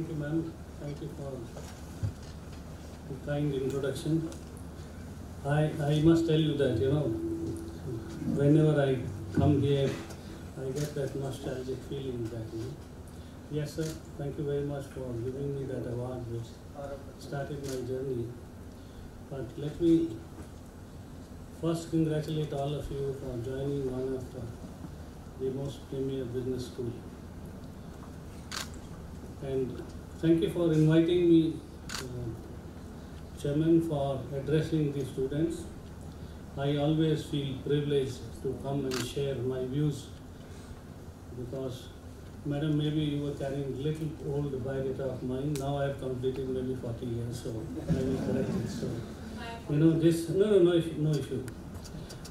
Thank you, ma'am. Thank you for the kind introduction. I must tell you that, whenever I come here, I get that nostalgic feeling that, Yes, sir. Thank you very much for giving me that award which started my journey. But let me first congratulate all of you for joining one of the most premier business school. And thank you for inviting me, Chairman, for addressing the students. I always feel privileged to come and share my views because, Madam, maybe you were carrying a little old biodata of mine. Now I have completed maybe 40 years, so I will correct it. So, no issue.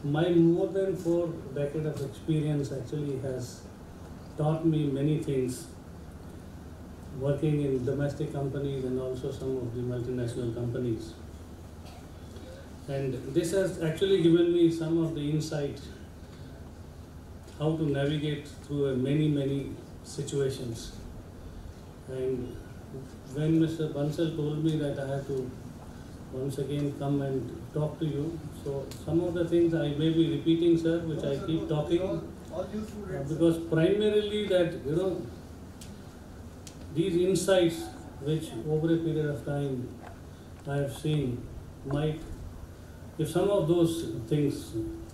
My more than 4 decades of experience actually has taught me many things, working in domestic companies and also some of the multinational companies. And this has actually given me some of the insight how to navigate through many situations. And when Mr. Bansal told me that I have to once again come and talk to you, so some of the things I may be repeating, sir, which I keep talking, because primarily that, these insights which over a period of time I have seen might, if some of those things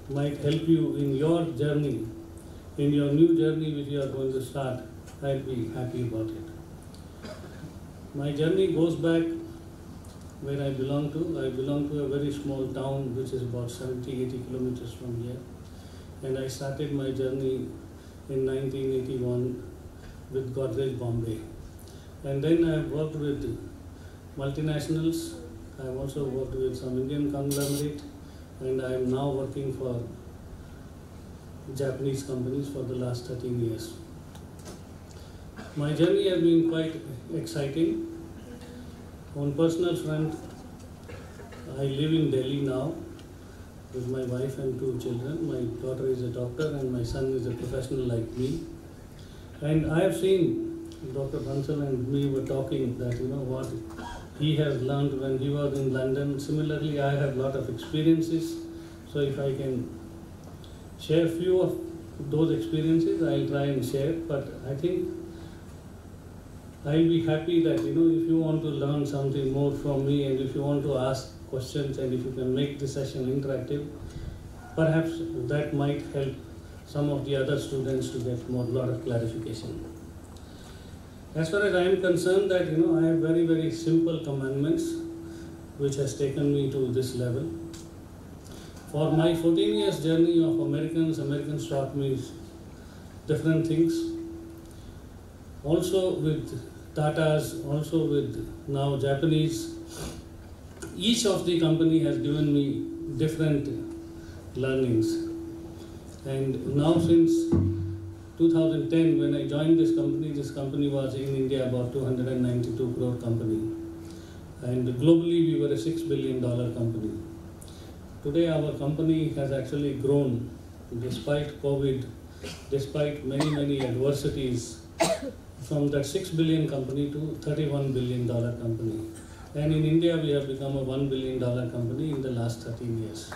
might help you in your journey, in your new journey which you are going to start, I'll be happy about it. My journey goes back where I belong to. I belong to a very small town which is about 70-80 kilometers from here. And I started my journey in 1981 with Godrej Bombay. And then I have worked with multinationals. I have also worked with some Indian conglomerate, and I am now working for Japanese companies for the last 13 years. My journey has been quite exciting. On personal front, I live in Delhi now with my wife and 2 children. My daughter is a doctor and my son is a professional like me. And I have seen Dr. Bansal and me were talking that, what he has learned when he was in London. Similarly, I have a lot of experiences. So if I can share few of those experiences, I'll try and share. But I think I'll be happy that, if you want to learn something more from me and if you want to ask questions and if you can make the session interactive, perhaps that might help some of the other students to get lot of clarification. As far as I am concerned, that, I have very simple commandments which has taken me to this level. For my 14 years journey of Americans taught me different things. Also with Tatas, also with now Japanese. Each of the company has given me different learnings. And now since 2010, when I joined this company was in India about 292 crore company. And globally we were a $6 billion company. Today our company has actually grown despite COVID, despite many adversities, from that 6 billion company to $31 billion company. And in India we have become a $1 billion company in the last 13 years.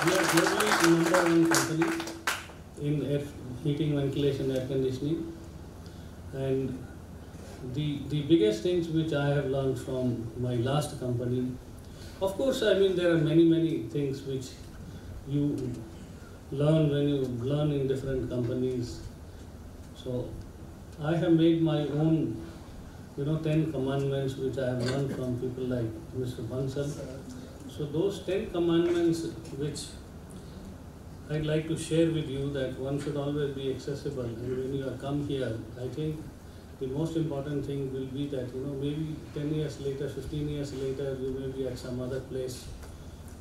We are globally #1 company in air heating, ventilation, air conditioning. And the biggest things which I have learned from my last company, of course, there are many things which you learn when you learn in different companies. So I have made my own, 10 commandments which I have learned from people like Mr. Bansal. So those 10 commandments which I'd like to share with you, that one should always be accessible. And when you come here, I think the most important thing will be that, maybe 10 years later, 15 years later, you may be at some other place.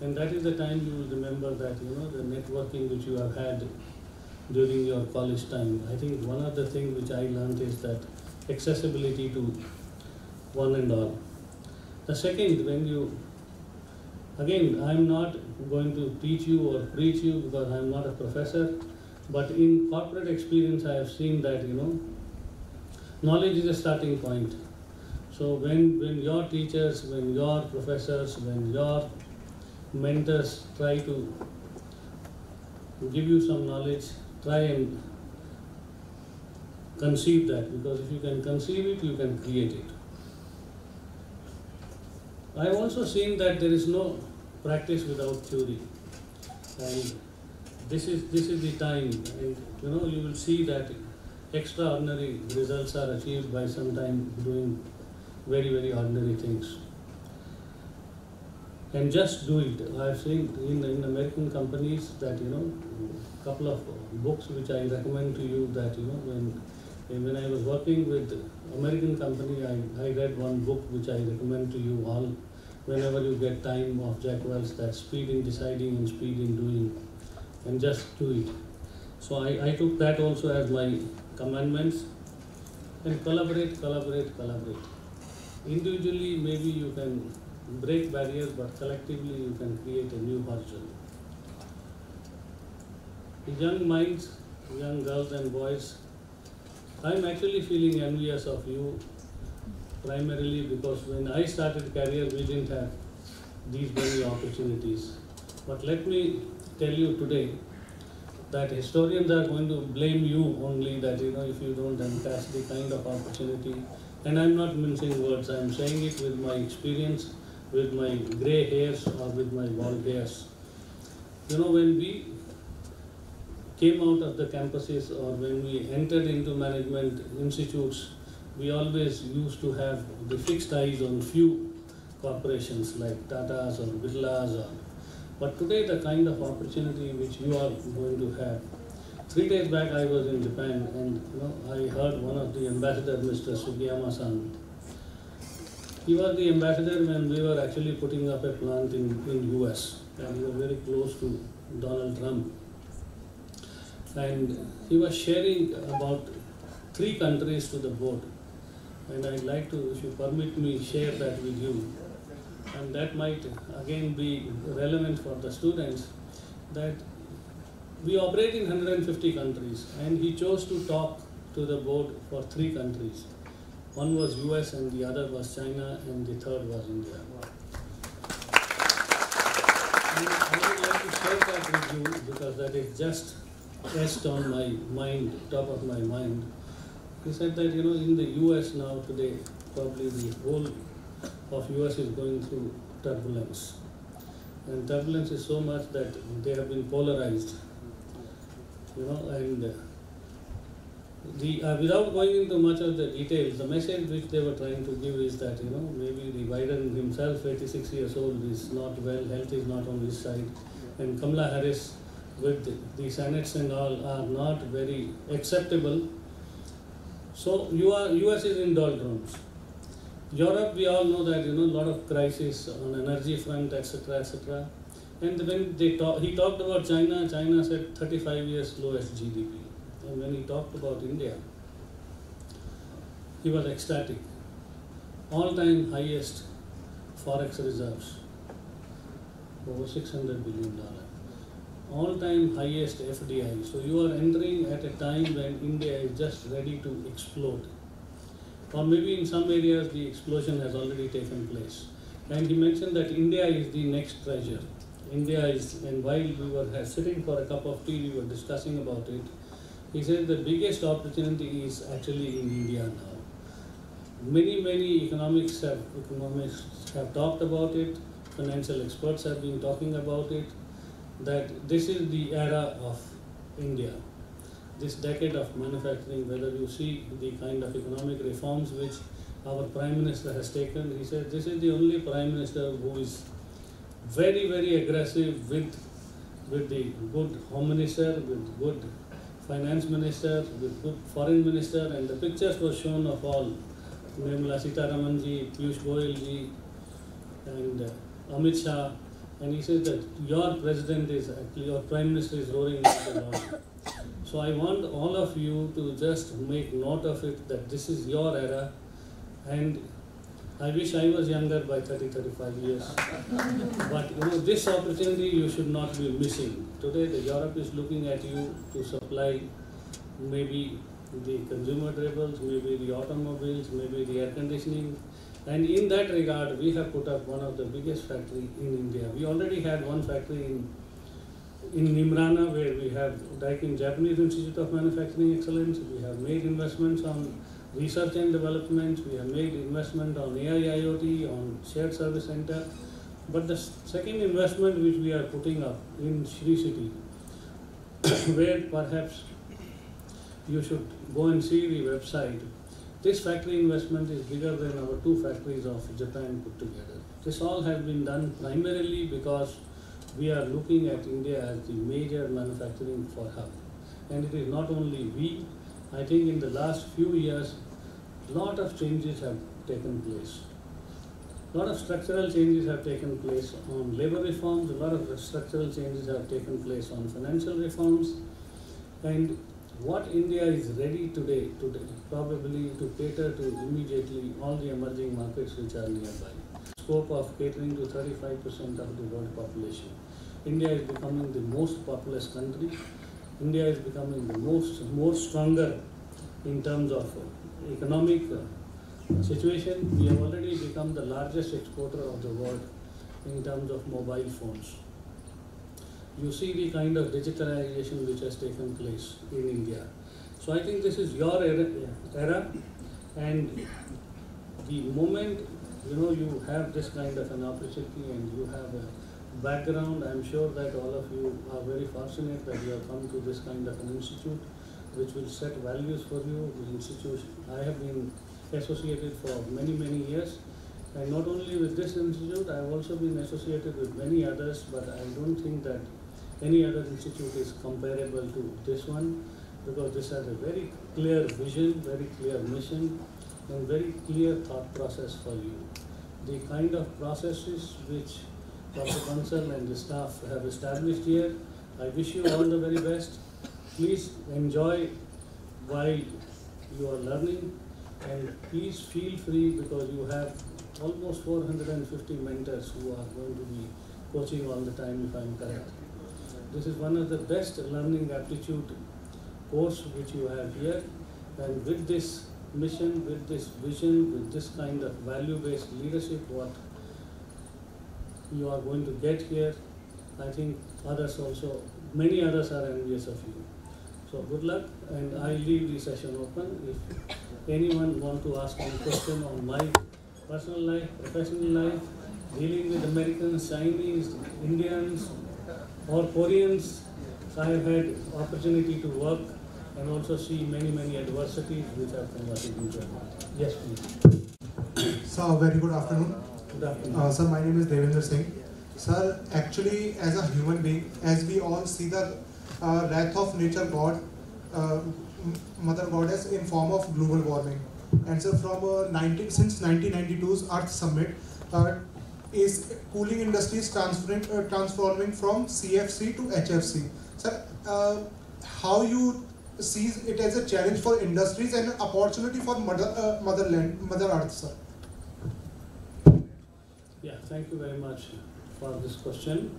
And that is the time you will remember that, the networking which you have had during your college time. I think one of the things which I learned is that accessibility to one and all. The second, when you, again, I'm not going to teach you or preach you because I'm not a professor, but in corporate experience I have seen that, knowledge is a starting point. So when your teachers, when your professors, when your mentors try to give you some knowledge, try and conceive that, because if you can conceive it, you can create it. I have also seen that there is no practice without theory, and this is the time, and you will see that extraordinary results are achieved by sometimes doing very, very ordinary things. And just do it. I have seen in American companies that couple of books which I recommend to you, that when I was working with American company, I read one book which I recommend to you all whenever you get time, of Jack Welch, that Speed in Deciding and Speed in Doing, and just do it. So I took that also as my commandments. And collaborate, collaborate, collaborate. Individually maybe you can break barriers, but collectively you can create a new horizon. Young minds, young girls and boys, I am actually feeling envious of you, primarily because when I started career, we didn't have these many opportunities. But let me tell you today that historians are going to blame you only, that if you don't encash the kind of opportunity. And I'm not mincing words, I'm saying it with my experience, with my grey hairs or with my bald hairs. When we came out of the campuses, or when we entered into management institutes, we always used to have the fixed eyes on few corporations like Tatas or Birlas. But today the kind of opportunity which you are going to have. 3 days back I was in Japan, and I heard one of the ambassadors, Mr. Sugiyama-san. He was the ambassador when we were actually putting up a plant in US, and he was very close to Donald Trump. And he was sharing about 3 countries to the board. And I'd like to, if you permit me, share that with you. And that might again be relevant for the students, that we operate in 150 countries, and he chose to talk to the board for 3 countries. One was US, and the other was China, and the third was India. And I would like to share that with you because that is just etched on my mind, top of my mind. He said that in the US now today, probably the whole of US is going through turbulence. And turbulence is so much that they have been polarized. And without going into much of the details, the message which they were trying to give is that, maybe the Biden himself, 86 years old, is not well, health is not on his side, and Kamala Harris with the Senates and all are not very acceptable. So US is in doldrums. Europe, we all know that, a lot of crisis on energy front, etc., etc. And when he talked about China, China said 35 years lowest GDP. And when he talked about India, he was ecstatic. All-time highest forex reserves, over $600 billion. All-time highest FDI. So you are entering at a time when India is just ready to explode. Or maybe in some areas the explosion has already taken place. And he mentioned that India is the next treasure. India is, and while we were sitting for a cup of tea, we were discussing about it. He said the biggest opportunity is actually in India now. Many economists have talked about it, financial experts have been talking about it, that this is the era of India. This decade of manufacturing, whether you see the kind of economic reforms which our Prime Minister has taken, he said this is the only Prime Minister who is very aggressive with the good Home Minister, with good Finance Minister, with good Foreign Minister, and the pictures were shown of all, Nirmala Sitaraman ji, Piyush Goyal ji, and Amit Shah, and he said that your President is actually, your Prime Minister is roaring into the dawn. So I want all of you to just make note of it, that this is your era, and I wish I was younger by 30-35 years. But this opportunity you should not be missing. Today the Europe is looking at you to supply maybe the consumer durables, maybe the automobiles, maybe the air conditioning. And in that regard, we have put up one of the biggest factory in India. We already had one factory in Nimrana, where we have Daikin Japanese Institute of Manufacturing Excellence. We have made investments on research and development. We have made investment on AI, IoT, on shared service center. But the second investment which we are putting up in Sri City, where perhaps you should go and see the website, this factory investment is bigger than our 2 factories of Japan put together. This all has been done primarily because we are looking at India as the major manufacturing for hub. And it is not only we. I think in the last few years, a lot of changes have taken place. A lot of structural changes have taken place on labor reforms, a lot of structural changes have taken place on financial reforms. And what India is ready today probably to cater to immediately all the emerging markets which are nearby. Scope of catering to 35% of the world population. India is becoming the most populous country. India is becoming the more stronger in terms of economic situation. We have already become the largest exporter of the world in terms of mobile phones. You see the kind of digitalization which has taken place in India. So I think this is your era, and the moment you have this kind of an opportunity and you have a background, I'm sure that all of you are very fortunate that you have come to this kind of an institute which will set values for you. The institution, I have been associated for many years, and not only with this institute, I have also been associated with many others, but I don't think that any other institute is comparable to this one, because this has a very clear vision, very clear mission, and very clear thought process for you. The kind of processes which Dr. Bansal and the staff have established here, I wish you all the very best. Please enjoy while you are learning, and please feel free, because you have almost 450 mentors who are going to be coaching all the time, if I am correct. This is one of the best learning aptitude course which you have here, and with this mission, with this vision, with this kind of value-based leadership, what you are going to get here, I think others also, many others are envious of you. So good luck, and I leave the session open. If anyone wants to ask any question on my personal life, professional life, dealing with Americans, Chinese, Indians, or Koreans, I have had opportunity to work and also see many adversities which have converted into advantage. Yes, please. Sir, very good afternoon. Good afternoon. Sir, my name is Devendra Singh. Sir, actually, as a human being, as we all see the wrath of nature God, Mother Goddess, in form of global warming. And so from since 1992's Earth Summit, is cooling industries transforming from CFC to HFC. Sir, how you see it as a challenge for industries and an opportunity for Mother Earth, sir? Yeah, thank you very much for this question.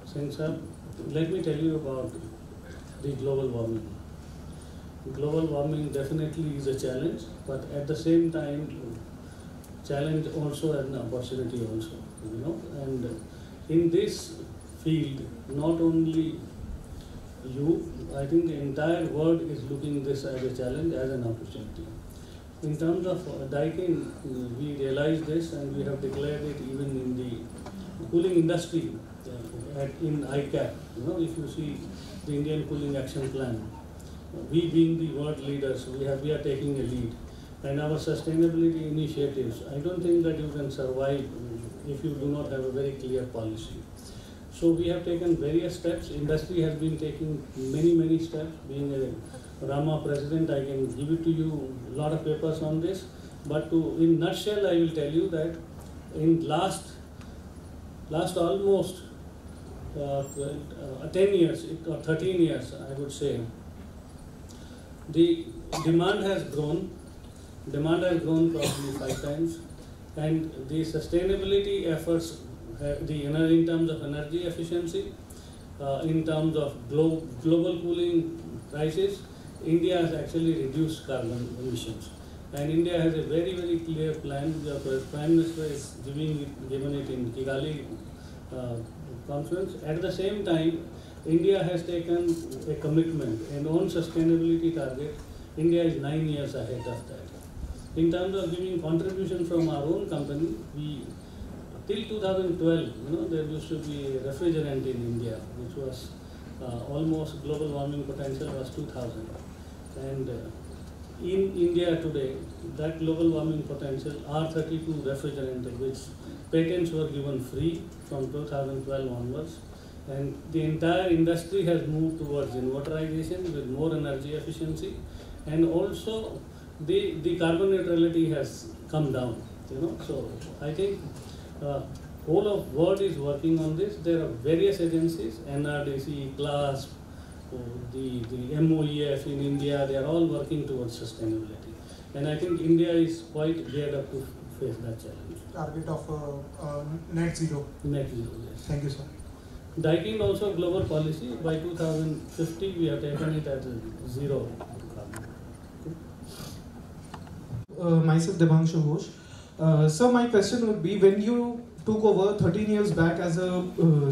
Since let me tell you about the global warming. Global warming definitely is a challenge, but at the same time, challenge also as an opportunity also, and in this field, not only you, I think the entire world is looking this as a challenge, as an opportunity. In terms of Daikin, we realize this, and we have declared it even in the cooling industry, in ICAP. If you see the Indian Cooling Action Plan, we being the world leaders, we are taking a lead. And our sustainability initiatives, I don't think that you can survive if you do not have a very clear policy. So we have taken various steps. Industry has been taking many steps. Being a Rama president, I can give it to you a lot of papers on this. But in nutshell, I will tell you that in last almost 10 years or 13 years, I would say, the demand has grown. Demand has grown probably 5 times, and the sustainability efforts, in terms of energy efficiency, in terms of global cooling crisis, India has actually reduced carbon emissions. And India has a very, very clear plan. The Prime Minister is given it in Kigali conference. At the same time, India has taken a commitment, an own sustainability target. India is 9 years ahead of that. In terms of giving contribution from our own company, till 2012, there used to be a refrigerant in India, which was almost global warming potential was 2000. And in India today, that global warming potential, R32 refrigerant, which patents were given free from 2012 onwards. And the entire industry has moved towards inverterization with more energy efficiency, and also the carbon neutrality has come down. So I think whole of world is working on this. There are various agencies, NRDC, CLASP, the MOEF in India. They are all working towards sustainability, and I think India is quite geared up to face that challenge. Target of net zero. Net zero, yes. Thank you, sir. Daikin also global policy. By 2050, we have taken it as a zero carbon. Myself, Devanshu Ghosh. So my question would be, when you took over 13 years back as a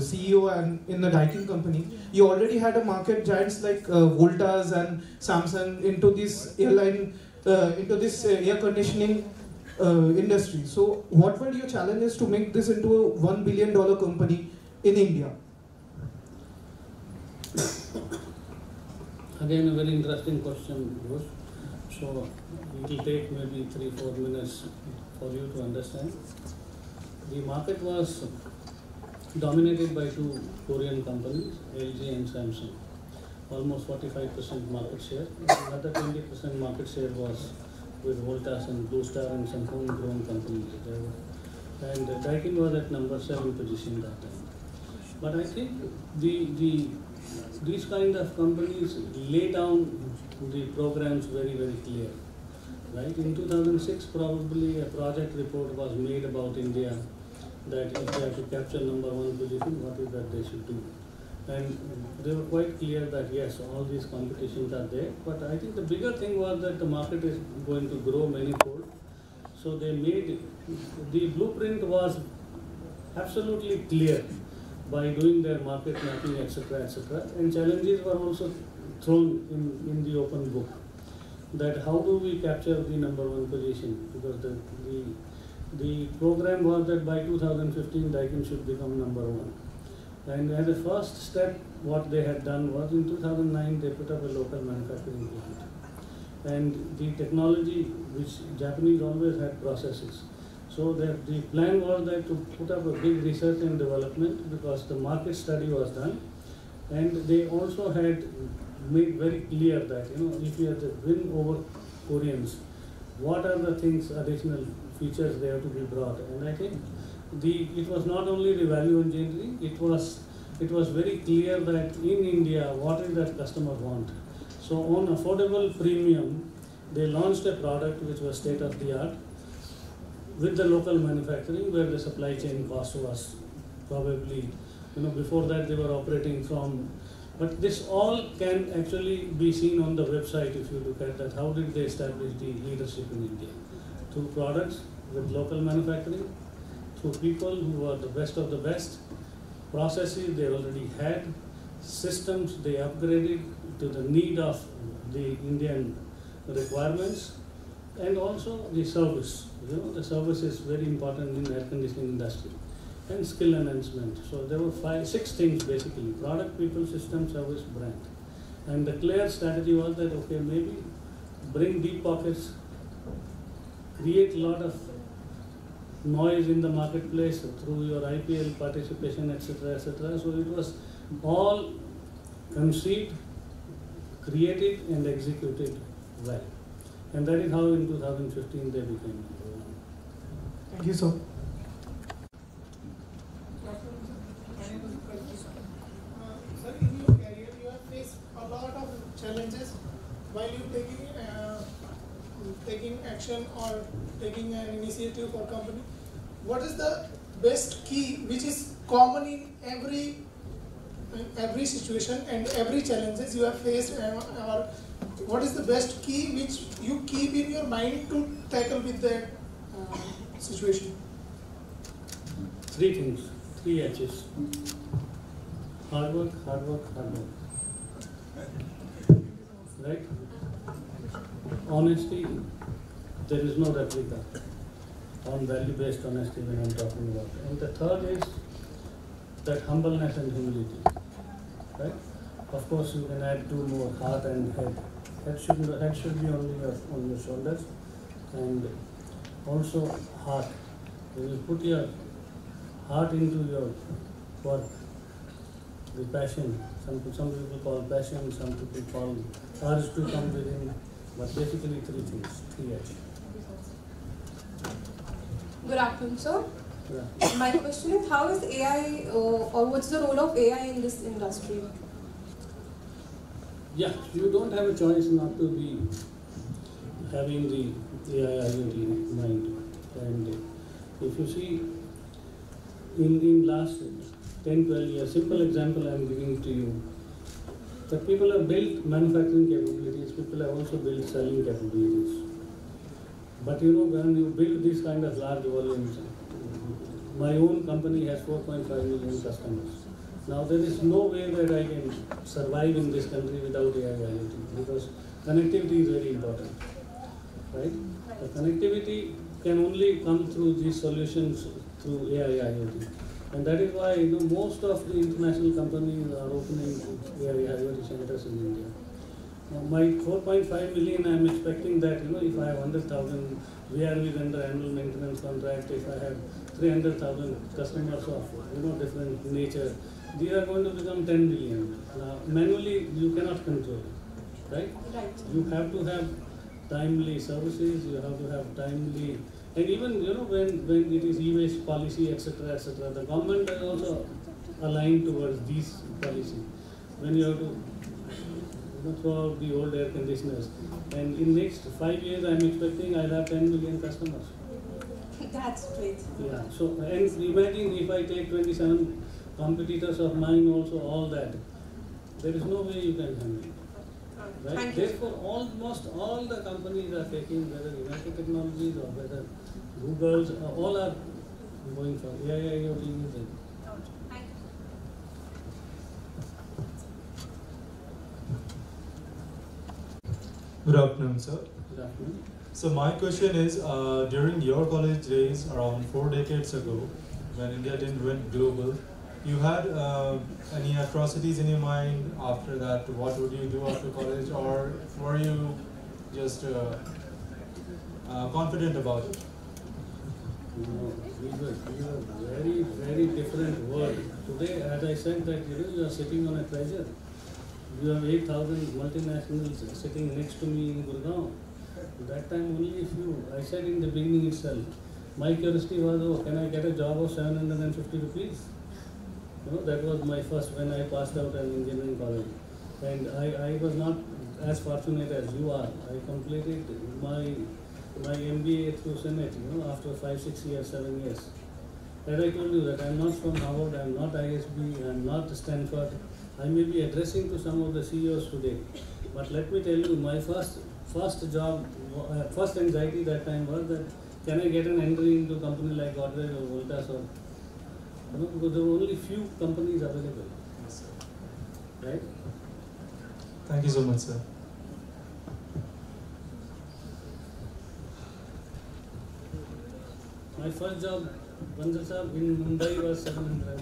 CEO and in the Daikin company, you already had a market giants like Voltas and Samsung into this airline, into this air conditioning industry. So what were your challenges to make this into a $1 billion company in India? Again, a very interesting question, Ghosh. So it will take maybe 3-4 minutes for you to understand. The market was dominated by two Korean companies, LG and Samsung. Almost 45% market share. Another 20% market share was with Voltas and Blue Star and some homegrown companies. And Daikin was at number 7 position that time. But I think these kind of companies lay down the programs very, very clear. Right? In 2006, probably a project report was made about India, that if they have to capture number 1 position, what is that they should do? And they were quite clear that yes, all these competitions are there. But I think the bigger thing was that the market is going to grow manifold. So they made, the blueprint was absolutely clear by doing their market mapping, etc., etc. And challenges were also thrown in the open book. That how do we capture the number 1 position? Because the program was that by 2015, Daikin should become number 1. And as a first step, what they had done was in 2009, they put up a local manufacturing plant. And the technology, which Japanese always had processes. So the plan was that to put up a big research and development, because the market study was done. And they also had made very clear that, if you have to win over Koreans, what are the things, additional features they have to be brought. And I think it was not only the value engineering, it was very clear that in India, what is that customer want. So on affordable premium, they launched a product which was state of the art with the local manufacturing, where the supply chain cost was probably, before that they were operating from. But this all can actually be seen on the website if you look at that. How did they establish the leadership in India? Through products with local manufacturing, through people who are the best of the best, processes they already had, systems they upgraded to the need of the Indian requirements, and also the service. The service is very important in the air conditioning industry, and skill enhancement. So there were 6 things basically: product, people, system, service, brand. And the clear strategy was that, okay, maybe bring deep pockets, create a lot of noise in the marketplace through your IPL participation, etc., etc. So it was all conceived, created, and executed well. And that is how in 2015 they became number 1. Thank you, sir. Sir, in your career, you have faced a lot of challenges while you taking action or taking an initiative for company. What is the best key which is common in every every situation and every challenges you have faced, or what is the best key which you keep in your mind to tackle with that situation? Three things, three H's. Hard work, hard work, hard work. Right? Honesty, there is no replica on value-based honesty when I'm talking about. And the third is that humbleness and humility. Right? Of course, you can add two more, heart and head. Head should be on your shoulders, and also heart. You will put your heart into your work, the passion. Some people call passion, some people call urge to come within, but basically three things, three H. Good afternoon, sir. Yeah. My question is, how is AI, or what's the role of AI in this industry? Yeah, you don't have a choice not to be having the AI IoT in mind. And if you see, in last 10, 12 years, simple example I'm giving to you, that people have built manufacturing capabilities, people have also built selling capabilities. But you know, when you build these kind of large volumes, my own company has 4.5 million customers. Now there is no way that I can survive in this country without AI IoT, because connectivity is very important, right? The connectivity can only come through these solutions through AI IoT. And that is why most of the international companies are opening AI IoT centers in India. Now my 4.5 million, I am expecting that if I have 100,000 VRVs under annual maintenance contract, if I have 300,000 customers of different nature, these are going to become 10 million. Manually, you cannot control, right? Right. You have to have timely services, you have to have timely, and even when it is e-waste policy, etc., the government is also aligned towards these policy. When you have to throw out the old air conditioners, and in next 5 years, I'm expecting I'll have 10 million customers. That's great. Yeah. So and imagine if I take 27 competitors of mine also, all that, there is no way you can handle it. Right? Thank you. Therefore, almost all the companies are taking, whether United Technologies or whether Google's, all are going for AI IoT using. Thank you. Good afternoon, sir. Good afternoon. So my question is, during your college days, around 4 decades ago, when India didn't went global, you had any atrocities in your mind after that? What would you do after college, or were you just confident about it? These were very, very different world. Today, as I said, that you are sitting on a treasure. You have 8,000 multinationals sitting next to me in Gurgaon. That time only a few. I said in the beginning itself, my curiosity was, can I get a job of 750 rupees? That was my first, when I passed out an engineering college. And I was not as fortunate as you are. I completed my MBA through Senate, after 5, 6 years, 7 years. As I told you that I am not from Harvard, I am not ISB, I am not Stanford. I may be addressing to some of the CEOs today. But let me tell you, my first job, first anxiety that time was that, can I get an entry into a company like Godrej or Voltas, or because there were only few companies available. Yes, sir. Right? Thank you so much, sir. My first job, Bandar Sahab, in Mumbai was 700.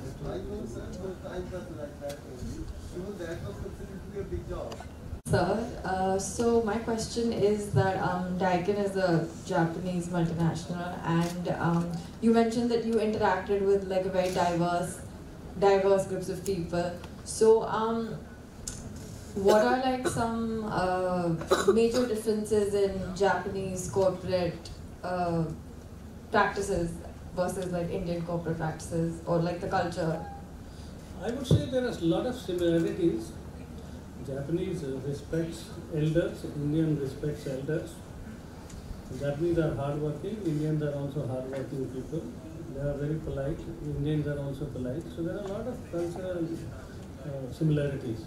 Sir, so my question is that Daikin is a Japanese multinational, and you mentioned that you interacted with like a very diverse groups of people. So, what are like some major differences in Japanese corporate practices versus like Indian corporate practices, or like the culture? I would say there are a lot of similarities. Japanese respects elders, Indian respects elders. Japanese are hardworking, Indians are also hardworking people. They are very polite, Indians are also polite. So there are a lot of cultural similarities.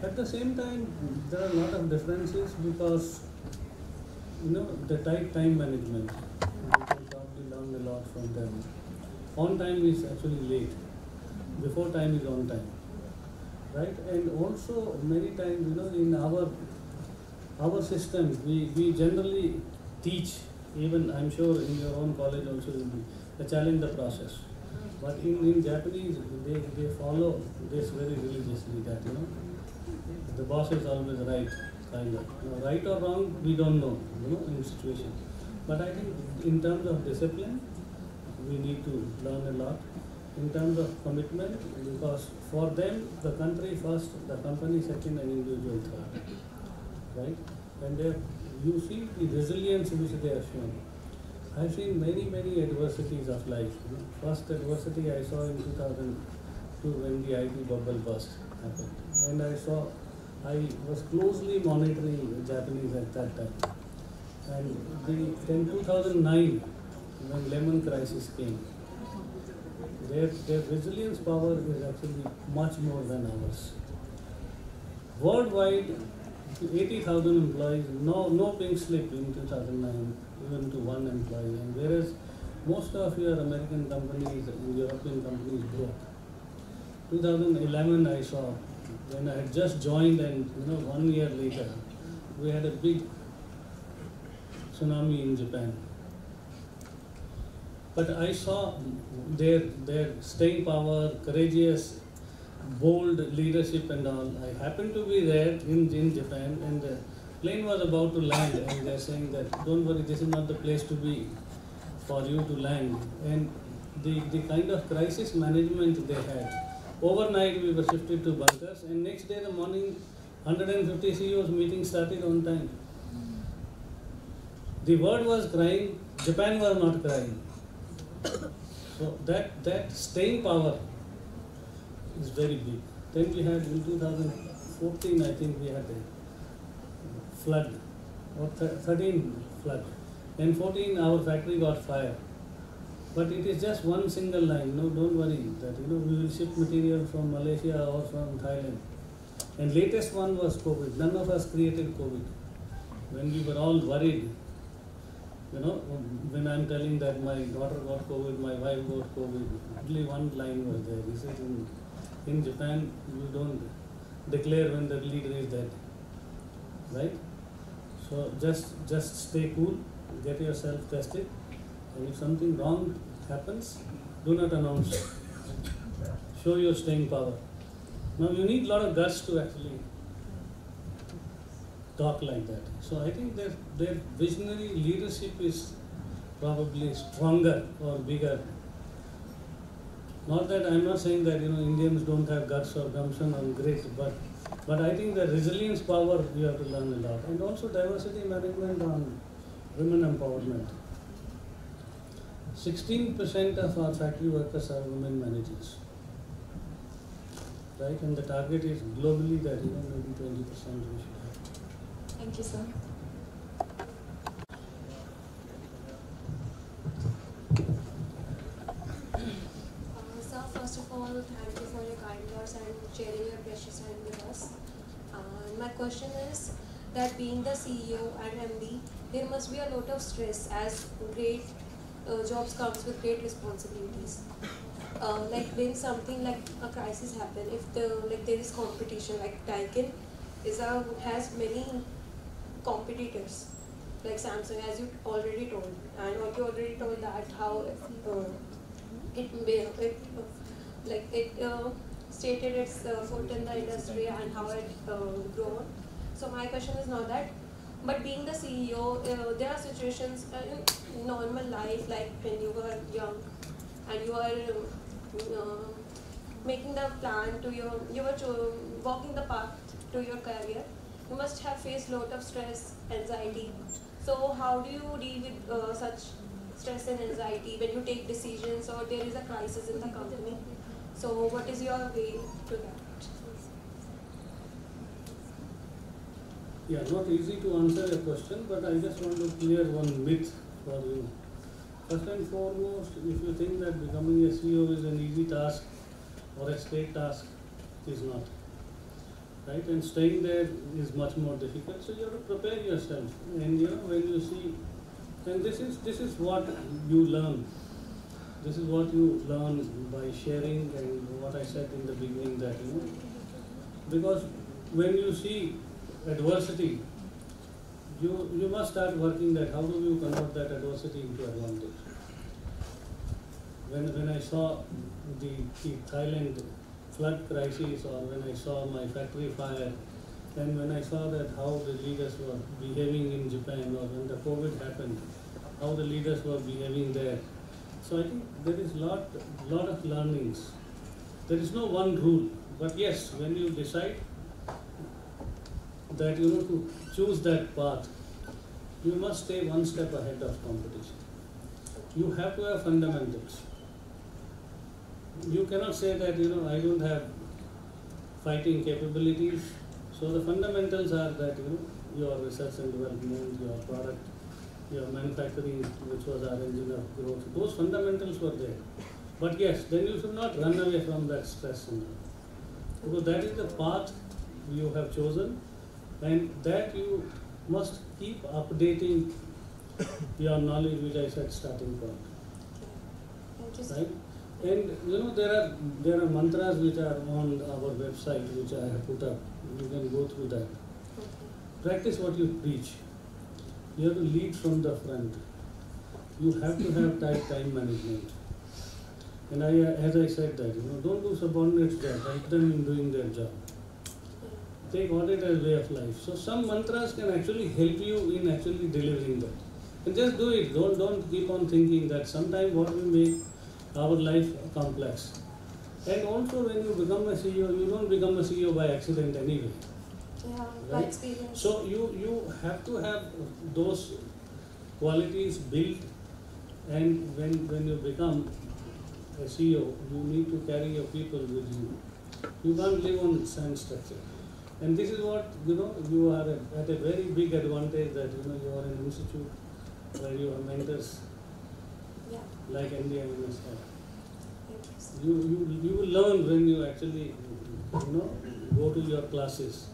At the same time, there are a lot of differences because the tight time management. We can probably learn a lot from them. On time is actually late. Before time is on time, right? And also many times, in our system, we generally teach. Even I'm sure in your own college also will be challenge the process. But in Japanese, they follow this very religiously that the boss is always right, kind of. Right or wrong, we don't know, in situation. But I think in terms of discipline, we need to learn a lot. In terms of commitment, because for them, the country first, the company second, and individual third, right? And you see the resilience which they have shown. I've seen many adversities of life. First adversity I saw in 2002 when the IT bubble burst happened, and I was closely monitoring the Japanese at that time. And then 2009, when lemon crisis came, their resilience power is actually much more than ours. Worldwide, 80,000 employees, no pink slip in 2009, even to one employee. And whereas most of your American companies and European companies broke. 2011 I saw, when I had just joined, and 1 year later, we had a big tsunami in Japan. But I saw their staying power, courageous, bold leadership and all. I happened to be there in Japan, and the plane was about to land, and they're saying that, don't worry, this is not the place to be for you to land. And the kind of crisis management they had. Overnight we were shifted to bunkers, and next day the morning, 150 CEOs meeting started on time. The world was crying, Japan was not crying. So that staying power is very big. Then we had in 2014, I think we had a flood, or 13 flood. And 14, our factory got fire. But it is just one single line. No, don't worry that we will ship material from Malaysia or from Thailand. And latest one was COVID. None of us created COVID. When we were all worried, when I'm telling that my daughter got COVID, my wife got COVID, only one line was there. He said, in Japan, you don't declare when the leader is dead, right? So just stay cool, get yourself tested, and if something wrong happens, do not announce it. Show your staying power. Now you need a lot of guts to actually talk like that. So I think their visionary leadership is probably stronger or bigger. Not that I'm not saying that Indians don't have guts or gumption or grit, but I think the resilience power you have to learn a lot, and also diversity management on women empowerment. 16% of our factory workers are women managers, right? And the target is globally that maybe 20% we should have. Thank you, sir. Sir, first of all, thank you for your kind words and sharing your precious time with us. My question is that being the CEO and MD, there must be a lot of stress as great jobs comes with great responsibilities. Like when something like a crisis happen, if there is competition, like Daikin has many competitors, like Samsung, as you already told, and you already told that how it stated its foot in the industry and how it grown. So my question is not that, but being the CEO, there are situations in normal life, like when you were young and you are making the plan to you were walking the path to your career. You must have faced a lot of stress, anxiety. So how do you deal with such stress and anxiety when you take decisions or there is a crisis in the company? So what is your way to that? Yeah, not easy to answer your question, but I just want to clear one myth for you. First and foremost, if you think that becoming a CEO is an easy task or a straight task, is not. Right? And staying there is much more difficult. So you have to prepare yourself. And when you see, and this is what you learn. This is what you learn by sharing, and what I said in the beginning, that because when you see adversity, you must start working that how do you convert that adversity into advantage. When I saw the Thailand flood crisis, or when I saw my factory fire, and when I saw that how the leaders were behaving in Japan, or when the COVID happened, how the leaders were behaving there. So I think there is lot of learnings. There is no one rule, but yes, when you decide that to choose that path, you must stay one step ahead of competition. You have to have fundamentals. You cannot say that I don't have fighting capabilities. So the fundamentals are that your research and development, your product, your manufacturing, which was our engine of growth, those fundamentals were there. But yes, then you should not run away from that stress and all. Because that is the path you have chosen, and that you must keep updating your knowledge, which I said starting point. Right? And there are mantras which are on our website, which I have put up. You can go through that. Practice what you preach. You have to lead from the front. You have to have tight time management. And as I said that, don't do subordinates' job, help them in doing their job. Take audit as way of life. So some mantras can actually help you in actually delivering that. And just do it. Don't keep on thinking that sometimes what will make our life complex. And also when you become a CEO, you don't become a CEO by accident anyway. Yeah, by experience. So you have to have those qualities built, and when you become a CEO, you need to carry your people with you. You can't live on sand structure. And this is what, you are at a very big advantage that, you are an institute where you have mentors like NDIM has had. You will learn when you actually, go to your classes.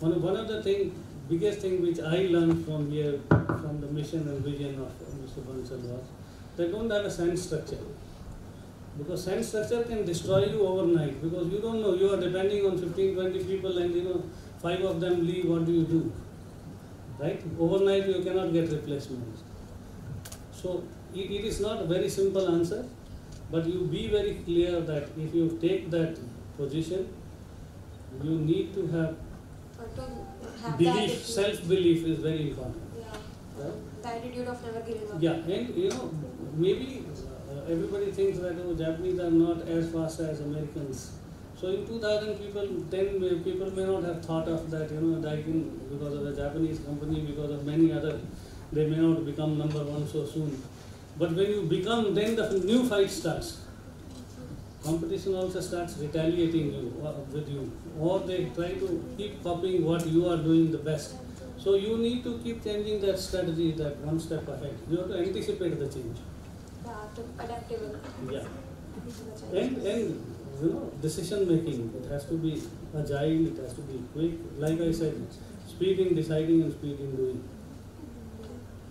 One of the biggest thing which I learned from here, from the mission and vision of Mr. Bansal was, they don't have a sand structure. Because sand structure can destroy you overnight, because you don't know, you are depending on 15, 20 people, and 5 of them leave, what do you do? Right? Overnight you cannot get replacements. So it is not a very simple answer, but you be very clear that if you take that position, you need to have belief, self-belief is very important. Yeah. Right? The attitude of never giving up. Yeah, and maybe everybody thinks that Japanese are not as fast as Americans. So in 2000 people, 10 people may not have thought of that, Daikin, because of the Japanese company, because of many other, they may not become #1 so soon. But when you become, then the new fight starts. Competition also starts retaliating with you, or they try to keep copying what you are doing the best. So you need to keep changing that strategy, that one step ahead. You have to anticipate the change. Adaptable. Yeah. And decision making, it has to be agile, it has to be quick. Like I said, speed in deciding and speed in doing.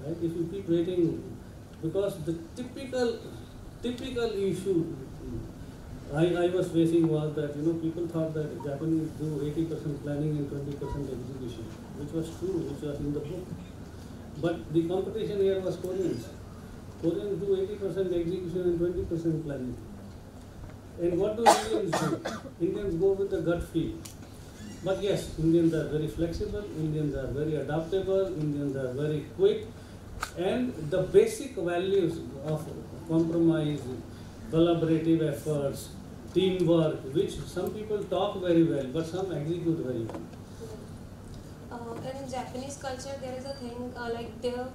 Right? If you keep waiting, because the typical issue I was facing was that people thought that Japanese do 80% planning and 20% execution, which was true, which was in the book. But the competition here was Koreans. Koreans do 80% execution and 20% planning. And what do Indians do? Indians go with the gut feel. But yes, Indians are very flexible, Indians are very adaptable, Indians are very quick, and the basic values of compromise, collaborative efforts, teamwork, which some people talk very well, but some execute very well. In Japanese culture, there is a thing like their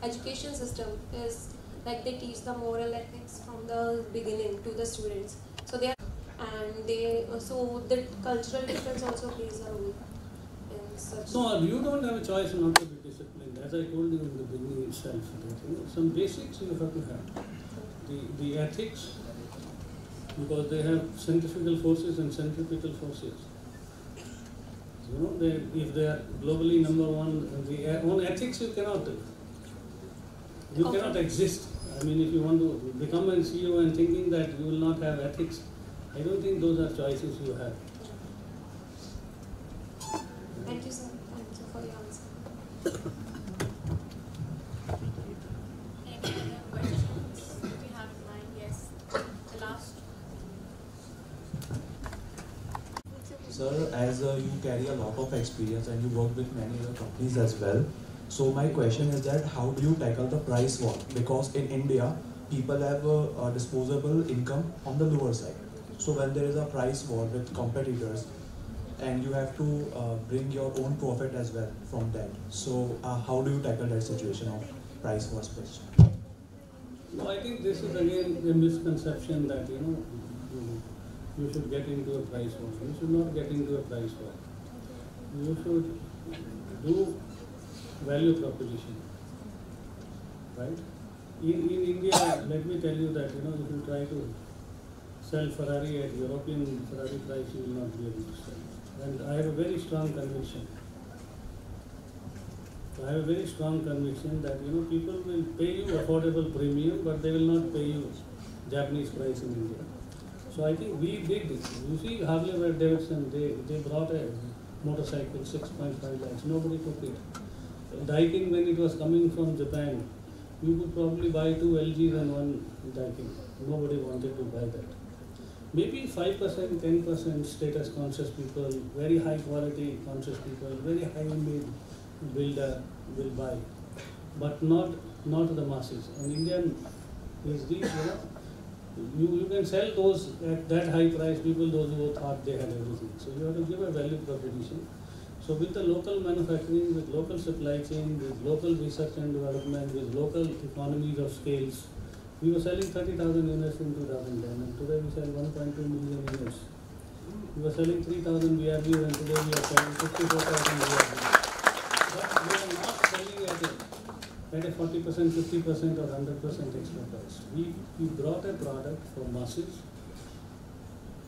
education system is like they teach the moral ethics from the beginning to the students. So so the cultural difference also plays a role in such. No, you don't have a choice not to be disciplined. As I told you in the beginning itself, that, some basics you have to have. The ethics, because they have centrifugal forces and centripetal forces. You know, if they are globally number one, on ethics you cannot exist. I mean, if you want to become a CEO and thinking that you will not have ethics, I don't think those are choices you have. Thank you, sir. Thank you for your answer. Any other questions we have in mind? Yes, the last. Sir, as you carry a lot of experience and you work with many other companies as well, so my question is that how do you tackle the price war? Because in India, people have a disposable income on the lower side. So when there is a price war with competitors, and you have to bring your own profit as well from that. So how do you tackle that situation of price war special? No, I think this is again a misconception that you should get into a price war. You should not get into a price war. You should do value proposition, right? In India, let me tell you that if you try to sell Ferrari at European Ferrari price, you will not be able to sell. And I have a very strong conviction. I have a very strong conviction that people will pay you affordable premium, but they will not pay you Japanese price in India. So I think we did this. You see, Harley Davidson, they brought a motorcycle 6.5 lakhs. Nobody took it. Daikin, when it was coming from Japan, you could probably buy 2 LGs and 1 Daikin. Nobody wanted to buy that. Maybe 5%, 10% status conscious people, very high quality conscious people, very high made builder will buy, but not the masses. And Indian is these, you can sell those at that high price people, those who thought they had everything. So you have to give a value proposition. So with the local manufacturing, with local supply chain, with local research and development, with local economies of scales, we were selling 30,000 units in 2010, and today we sell 1.2 million units. We were selling 3,000 VRBs, and today we are selling 54,000 VRBs. But we are not selling at a 40%, 50% or 100% extra price. We brought a product for masses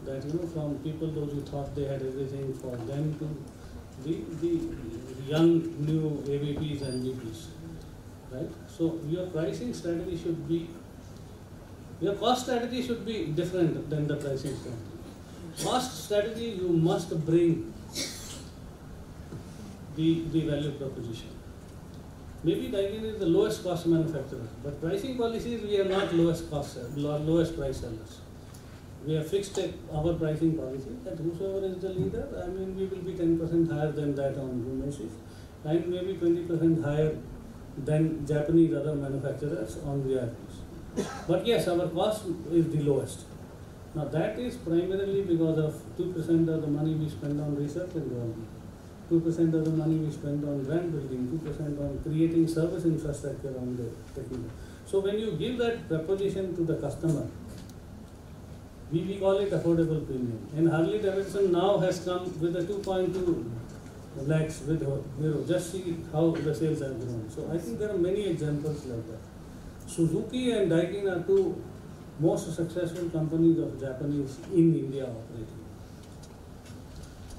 that, from people those who thought they had everything, for them to the young new AVPs and VPs, right? So your pricing strategy should be, your cost strategy should be different than the pricing strategy. Cost strategy, you must bring the value proposition. Maybe Daikin is the lowest cost manufacturer, but pricing policies, we are not lowest price sellers. We have fixed our pricing policy that whosoever is the leader, we will be 10% higher than that on room basis, and maybe 20% higher than Japanese other manufacturers on VRPs. But yes, our cost is the lowest. Now that is primarily because of 2% of the money we spend on research and development, 2% of the money we spend on brand building, 2% on creating service infrastructure on the technical. So when you give that proposition to the customer, we call it affordable premium. And Harley Davidson now has come with a 2.2 lakhs with Hero. Just see how the sales have grown. So I think there are many examples like that. Suzuki and Daikin are two most successful companies of Japanese in India operating.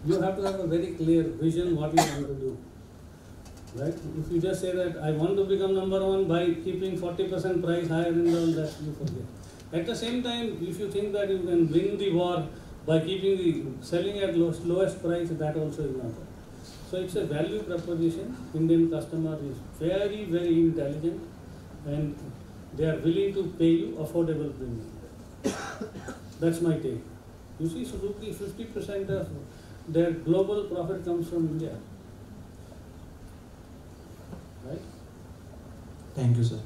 You have to have a very clear vision what you want to do. Right? If you just say that I want to become number one by keeping 40% price higher and all that, you forget. At the same time, if you think that you can win the war by selling at lowest price, that also is not right. So it's a value proposition. Indian customer is very, very intelligent, and they are willing to pay you affordable premium. That's my take. You see, Suzuki, 50% of their global profit comes from India. Right? Thank you, sir.